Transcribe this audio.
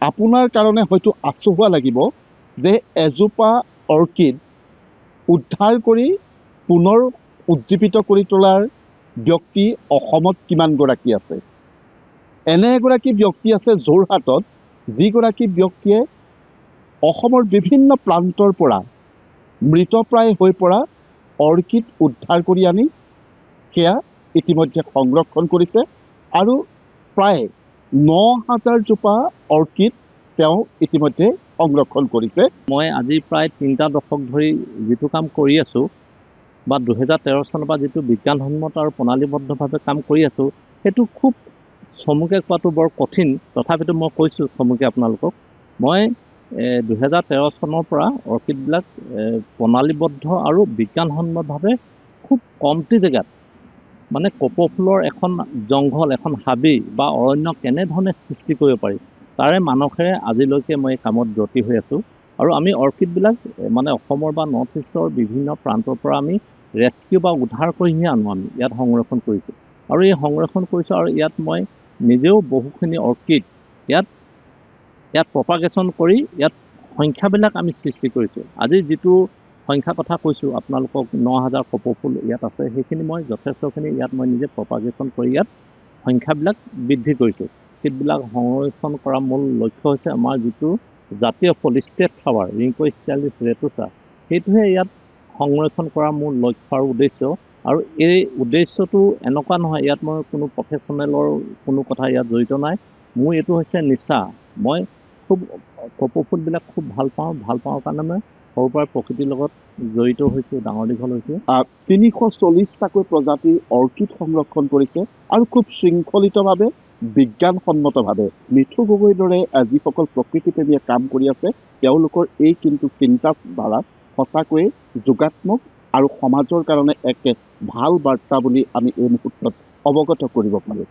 আপোনাৰ কাৰণে হয়তো আচহুৱা লাগিব যে এজোপা অৰ্কিড উদ্ধাৰ কৰি পুনৰ উজ্জীৱিত কৰি তোলাৰ ব্যক্তি অসমত কিমানগৰাকী আছে। এনে এগৰাকী ব্যক্তি আছে যোৰহাটত, যিগৰাকী ব্যক্তিয়ে অসমৰ বিভিন্ন প্ৰান্তৰ পৰা মৃতপ্ৰায় হৈ পৰা অৰ্কিড উদ্ধাৰ কৰি আনি সেয়া ইতিমধ্যে সংৰক্ষণ কৰিছে আৰু প্ৰায় ৯,০০০ জোপা অৰ্কিড তেওঁ ইতিমধ্যে সংৰক্ষণ কৰিছে। মই আজি প্ৰায় ৩টা দশক ধৰি যিটো কাম কৰি আছোঁ বা 2013 চনৰ পৰা যিটো বিজ্ঞানসন্মত আৰু প্ৰণালীবদ্ধভাৱে কাম কৰি আছোঁ, সেইটো খুব চমুকে কোৱাটো বৰ কঠিন। তথাপিতো মই কৈছোঁ চমুকে আপোনালোকক, মই 2013 চনৰ পৰা অৰ্কিডবিলাক প্ৰণালীবদ্ধ আৰু বিজ্ঞানসন্মতভাৱে খুব কমটি জেগাত, মানে কপৌ ফুলৰ এখন জংঘল, এখন হাবি বা অৰণ্য কেনেধৰণে সৃষ্টি কৰিব পাৰি, তাৰে মানসেৰে আজিলৈকে মই কামত ব্ৰতী হৈ আছোঁ। আৰু আমি অৰ্কিডবিলাক মানে অসমৰ বা নৰ্থ ইষ্টৰ বিভিন্ন প্ৰান্তৰ পৰা আমি ৰেস্কিউ বা উদ্ধাৰ কৰিহে আনো, আমি ইয়াত সংৰক্ষণ কৰিছোঁ। আৰু এই সংৰক্ষণ কৰিছোঁ আৰু ইয়াত মই নিজেও বহুখিনি অৰ্কিড ইয়াত প্ৰপাগেশ্যন কৰি ইয়াত সংখ্যাবিলাক আমি সৃষ্টি কৰিছোঁ। আজি যিটো সংখ্যাৰ কথা কৈছোঁ আপোনালোকক, ৯,০০০ কপৌ ফুল ইয়াত আছে, সেইখিনি মই যথেষ্টখিনি ইয়াত মই নিজে প্ৰপাগেশ্যন কৰি ইয়াত সংখ্যাবিলাক বৃদ্ধি কৰিছোঁ। অৰ্কিডবিলাক সংৰক্ষণ কৰা মূল লক্ষ্য হৈছে আমাৰ যিটো জাতীয় ফুল ষ্টেট ফ্লাৱাৰ ৰিংকোষ্টিয়ালিছ ৰেটুচা, সেইটোহে ইয়াত সংৰক্ষণ কৰাৰ মূল লক্ষ্য আৰু উদ্দেশ্য। আৰু এই উদ্দেশ্যটো এনেকুৱা নহয়, ইয়াত মই কোনো প্ৰফেশ্যনেলৰ কোনো কথা ইয়াত জড়িত নাই। মোৰ এইটো হৈছে নিচা। মই খুব কপৌ ফুলবিলাক খুব ভাল পাওঁ কাৰণে মই সৰুৰ পৰাই প্ৰকৃতিৰ লগত জড়িত হৈছোঁ, ডাঙৰ দীঘল হৈছোঁ। ৩৪০টাকৈ প্ৰজাতিৰ অৰ্কিড সংৰক্ষণ কৰিছে আৰু খুব শৃংখলিতভাৱে বিজ্ঞানসন্মতভাৱে। মিঠু গগৈৰ দৰে যিসকল প্ৰকৃতিপ্ৰেমীয়ে কাম কৰি আছে, তেওঁলোকৰ এই কিন্তু চিন্তাধাৰা সঁচাকৈয়ে যোগাত্মক আৰু সমাজৰ কাৰণে এক ভাল বাৰ্তা বুলি আমি এই মুহূৰ্তত অৱগত কৰিব পাৰোঁ।